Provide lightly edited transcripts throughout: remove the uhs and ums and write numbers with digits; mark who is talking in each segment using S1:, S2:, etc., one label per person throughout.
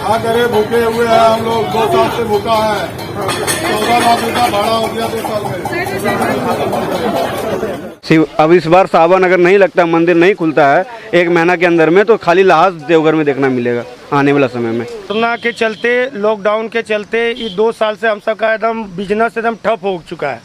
S1: क्या करे, भूखे हुए हैं हम लोग, 2 साल से भूखा है। 14 लाख रुपया भाड़ा हो गया 2 साल में।
S2: अब इस बार सावन अगर नहीं लगता, मंदिर नहीं खुलता है 1 महीना के अंदर में, तो खाली लाश देवघर में देखना मिलेगा आने वाला समय में।
S3: कोरोना के चलते, लॉकडाउन के चलते ये 2 साल से हम सबका एकदम बिजनेस एकदम ठप हो चुका है।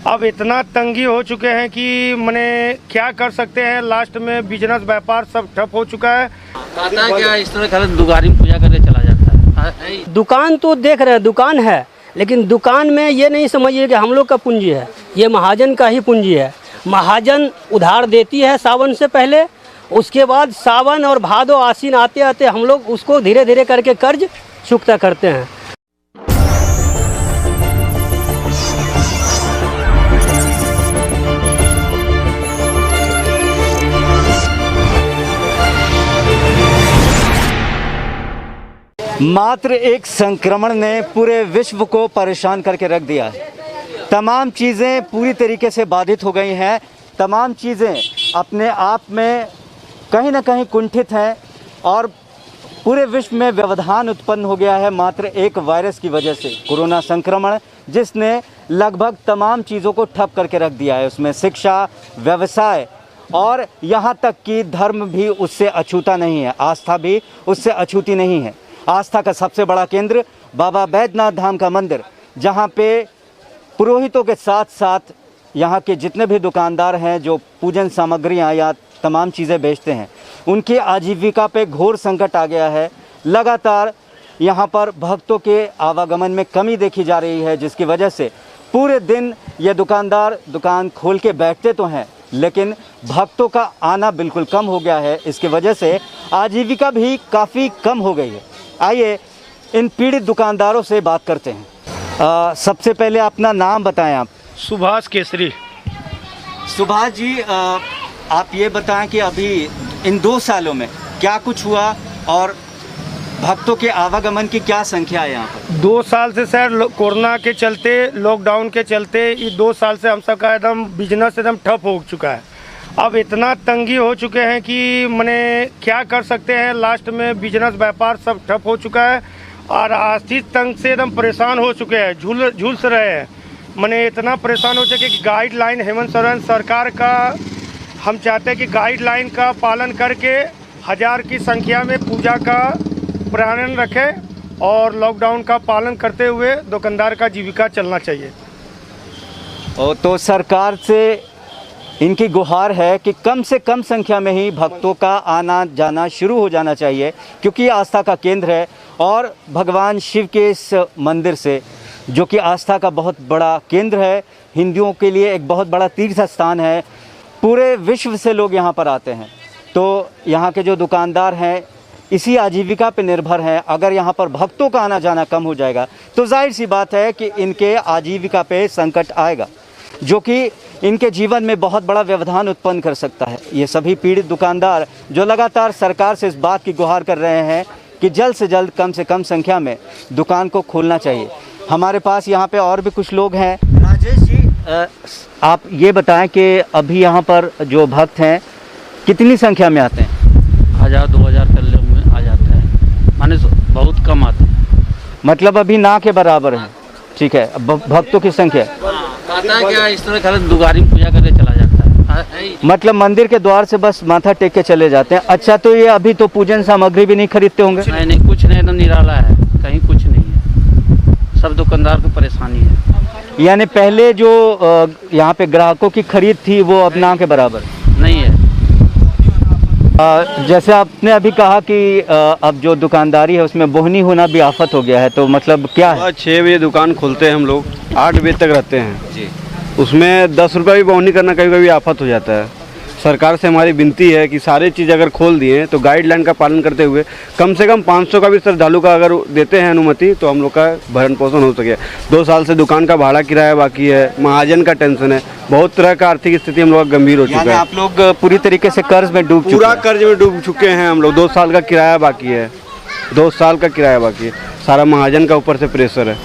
S3: अब इतना तंगी हो चुके हैं कि मैंने क्या कर सकते हैं, लास्ट में बिजनेस व्यापार सब ठप हो चुका है।
S4: कहता है क्या इस तरह दुकान में पूजा करके चला जाता है।
S5: दुकान तो देख रहे हैं, दुकान है, लेकिन दुकान में ये नहीं समझिए कि हम लोग का पूंजी है, ये महाजन का ही पूंजी है। महाजन उधार देती है सावन से पहले, उसके बाद सावन और भादो आसीन आते आते हम लोग उसको धीरे धीरे करके कर्ज चुकता करते हैं।
S6: मात्र एक संक्रमण ने पूरे विश्व को परेशान करके रख दिया है। तमाम चीज़ें पूरी तरीके से बाधित हो गई हैं। तमाम चीज़ें अपने आप में कहीं ना कहीं कुंठित हैं और पूरे विश्व में व्यवधान उत्पन्न हो गया है मात्र एक वायरस की वजह से, कोरोना संक्रमण, जिसने लगभग तमाम चीज़ों को ठप करके रख दिया है। उसमें शिक्षा, व्यवसाय और यहाँ तक कि धर्म भी उससे अछूता नहीं है, आस्था भी उससे अछूती नहीं है। आस्था का सबसे बड़ा केंद्र बाबा बैद्यनाथ धाम का मंदिर, जहाँ पे पुरोहितों के साथ साथ यहाँ के जितने भी दुकानदार हैं जो पूजन सामग्रियाँ या तमाम चीज़ें बेचते हैं, उनकी आजीविका पे घोर संकट आ गया है। लगातार यहाँ पर भक्तों के आवागमन में कमी देखी जा रही है, जिसकी वजह से पूरे दिन ये दुकानदार दुकान खोल के बैठते तो हैं, लेकिन भक्तों का आना बिल्कुल कम हो गया है। इसकी वजह से आजीविका भी काफ़ी कम हो गई है। आइए इन पीड़ित दुकानदारों से बात करते हैं। सबसे पहले अपना नाम बताएं आप।
S3: सुभाष केसरी।
S6: सुभाष जी, आप ये बताएं कि अभी इन 2 सालों में क्या कुछ हुआ और भक्तों के आवागमन की क्या संख्या है यहाँ पर?
S3: 2 साल से सर कोरोना के चलते, लॉकडाउन के चलते ये 2 साल से हम सबका एकदम बिजनेस एकदम ठप हो चुका है। अब इतना तंगी हो चुके हैं कि मैंने क्या कर सकते हैं, लास्ट में बिजनेस व्यापार सब ठप हो चुका है और आर्थिक तंग से एकदम परेशान हो चुके हैं, झुलस रहे हैं। मैंने इतना परेशान हो चुके कि गाइडलाइन हेमंत सोरेन सरकार का, हम चाहते हैं कि गाइडलाइन का पालन करके 1000 की संख्या में पूजा का प्रारंभ रखें और लॉकडाउन का पालन करते हुए दुकानदार का जीविका चलना चाहिए।
S6: तो सरकार से इनकी गुहार है कि कम से कम संख्या में ही भक्तों का आना जाना शुरू हो जाना चाहिए, क्योंकि आस्था का केंद्र है और भगवान शिव के इस मंदिर से, जो कि आस्था का बहुत बड़ा केंद्र है, हिंदुओं के लिए एक बहुत बड़ा तीर्थ स्थान है, पूरे विश्व से लोग यहाँ पर आते हैं। तो यहाँ के जो दुकानदार हैं इसी आजीविका पर निर्भर हैं। अगर यहाँ पर भक्तों का आना जाना कम हो जाएगा तो जाहिर सी बात है कि इनके आजीविका पे संकट आएगा, जो कि इनके जीवन में बहुत बड़ा व्यवधान उत्पन्न कर सकता है। ये सभी पीड़ित दुकानदार जो लगातार सरकार से इस बात की गुहार कर रहे हैं कि जल्द से जल्द कम से कम संख्या में दुकान को खोलना चाहिए। हमारे पास यहाँ पे और भी कुछ लोग हैं। राजेश जी, आप ये बताएं कि अभी यहाँ पर जो भक्त हैं कितनी संख्या में आते हैं?
S4: 1000-2000 चलने में आ जाता है, माने बहुत कम आते हैं,
S6: मतलब अभी ना के बराबर है। ठीक है, भक्तों की संख्या
S4: कहता है क्या इस तरह दुकान में पूजा करके चला जाता है।
S6: मतलब मंदिर के द्वार से बस माथा टेक के चले जाते हैं। अच्छा, तो ये अभी तो पूजन सामग्री भी नहीं खरीदते होंगे?
S4: नहीं, कुछ नहीं, तो निराला है, कहीं कुछ नहीं है, सब दुकानदार को परेशानी है।
S6: यानी पहले जो यहाँ पे ग्राहकों की खरीद थी वो अब ना के बराबर
S4: नहीं है।
S6: जैसे आपने अभी कहा कि अब जो दुकानदारी है उसमें बोहनी होना भी आफत हो गया है, तो मतलब क्या है?
S2: 6 बजे दुकान खोलते हैं हम लोग, 8 बजे तक रहते हैं
S6: जी।
S2: उसमें 10 रुपये भी बोहनी करना कभी कभी आफत हो जाता है। सरकार से हमारी विनती है कि सारी चीज़ अगर खोल दिए तो गाइडलाइन का पालन करते हुए कम से कम 500 का भी श्रद्धालु का अगर देते हैं अनुमति, तो हम लोग का भरण पोषण हो सके। 2 साल से दुकान का भाड़ा किराया बाकी है, महाजन का टेंशन है, बहुत तरह का आर्थिक स्थिति हम लोग का गंभीर हो चुका है।
S6: आप लोग पूरी तरीके से कर्ज में डूब चुके हैं?
S2: पूरा कर्ज में डूब चुके हैं हम लोग। 2 साल का किराया बाकी है, 2 साल का किराया बाकी है, सारा महाजन का ऊपर से प्रेशर है।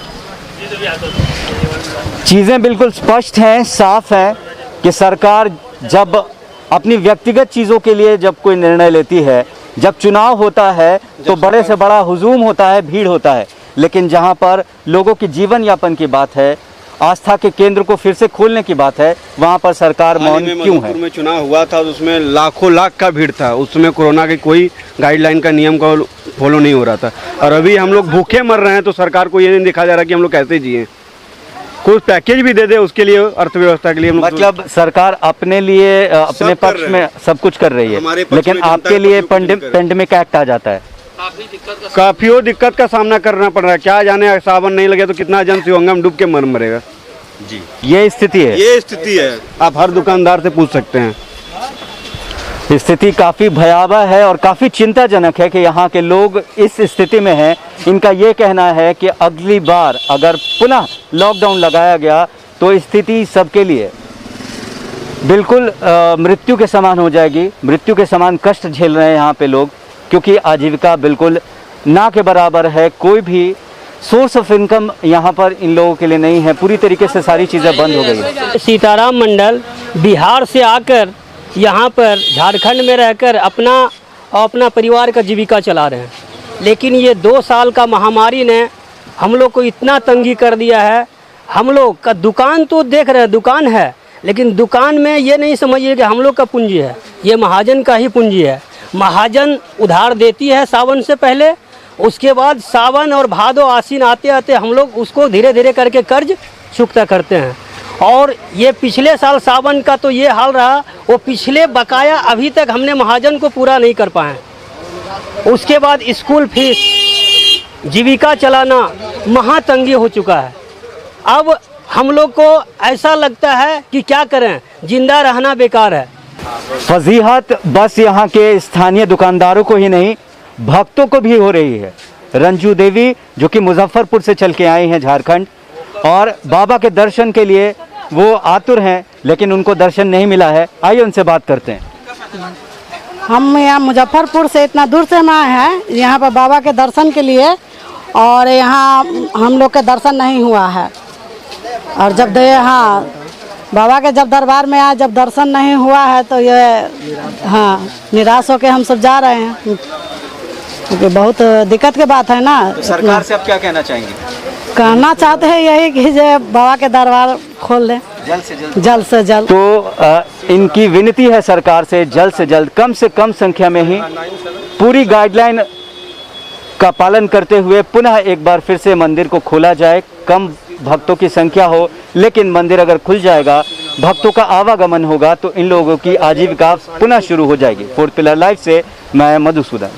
S6: चीज़ें बिल्कुल स्पष्ट हैं, साफ है कि सरकार जब अपनी व्यक्तिगत चीज़ों के लिए जब कोई निर्णय लेती है जब चुनाव होता है तो बड़े से बड़ा हुजूम होता है, भीड़ होता है, लेकिन जहां पर लोगों की जीवन यापन की बात है, आस्था के केंद्र को फिर से खोलने की बात है, वहां पर सरकार मौन क्यों है?
S2: मधुपुर में चुनाव हुआ था, उसमें लाखों लाख का भीड़ था, उसमें कोरोना के कोई गाइडलाइन का नियम का फॉलो नहीं हो रहा था। और अभी हम लोग भूखे मर रहे हैं तो सरकार को ये नहीं दिखा जा रहा कि हम लोग कैसे जिए। कुछ पैकेज भी दे दे उसके लिए, अर्थव्यवस्था के लिए।
S6: मतलब सरकार अपने लिए, अपने पक्ष में सब कुछ कर रही है, लेकिन आपके लिए पेंडेमिक एक्ट आ जाता है,
S2: काफी दिक्कत का सामना करना पड़ रहा है। क्या जाने सावन नहीं लगे तो कितना जन शिवंगम डूब के मरेगा।
S6: जी, ये स्थिति है,
S2: ये स्थिति है। आप हर दुकानदार से पूछ सकते हैं।
S6: स्थिति काफ़ी भयावह है और काफ़ी चिंताजनक है कि यहाँ के लोग इस स्थिति में हैं। इनका ये कहना है कि अगली बार अगर पुनः लॉकडाउन लगाया गया तो स्थिति सबके लिए बिल्कुल मृत्यु के समान हो जाएगी। मृत्यु के समान कष्ट झेल रहे हैं यहाँ पे लोग, क्योंकि आजीविका बिल्कुल ना के बराबर है। कोई भी सोर्स ऑफ इनकम यहाँ पर इन लोगों के लिए नहीं है। पूरी तरीके से सारी चीज़ें बंद हो गई है।
S5: सीताराम मंडल बिहार से आकर यहाँ पर झारखंड में रहकर अपना परिवार का जीविका चला रहे हैं, लेकिन ये 2 साल का महामारी ने हम लोग को इतना तंगी कर दिया है। हम लोग का दुकान तो देख रहे हैं, दुकान है, लेकिन दुकान में ये नहीं समझिए कि हम लोग का पूंजी है, ये महाजन का ही पूंजी है। महाजन उधार देती है सावन से पहले, उसके बाद सावन और भादो आसीन आते आते हम लोग उसको धीरे धीरे करके कर्ज चुकता करते हैं। और ये पिछले साल सावन का तो ये हाल रहा, वो पिछले बकाया अभी तक हमने महाजन को पूरा नहीं कर पाए। उसके बाद स्कूल फीस, जीविका चलाना महातंगी हो चुका है। अब हम लोग को ऐसा लगता है कि क्या करें, जिंदा रहना बेकार है।
S6: फजीहत बस यहाँ के स्थानीय दुकानदारों को ही नहीं, भक्तों को भी हो रही है। रंजू देवी जो कि मुजफ्फरपुर से चल के आई हैं झारखंड, और बाबा के दर्शन के लिए वो आतुर हैं, लेकिन उनको दर्शन नहीं मिला है। आइए उनसे बात करते हैं।
S7: हम यहाँ मुजफ्फरपुर से इतना दूर से हम आए हैं यहाँ पर बाबा के दर्शन के लिए, और यहाँ हम लोग के दर्शन नहीं हुआ है। और जब हाँ बाबा के जब दरबार में आए, जब दर्शन नहीं हुआ है तो ये हाँ निराश होकर हम सब जा रहे हैं, क्योंकि बहुत दिक्कत की बात है ना।
S6: तो सरकार से आप क्या कहना चाहेंगे?
S7: कहना चाहते हैं यही कि जो बाबा के दरबार खोल दें जल्द से जल्द।
S6: तो इनकी विनती है सरकार से जल्द कम से कम संख्या में ही पूरी गाइडलाइन का पालन करते हुए पुनः एक बार फिर से मंदिर को खोला जाए। कम भक्तों की संख्या हो, लेकिन मंदिर अगर खुल जाएगा, भक्तों का आवागमन होगा, तो इन लोगों की आजीविका पुनः शुरू हो जाएगी। फोर्थ पिलर लाइव से मैं मधुसूदन।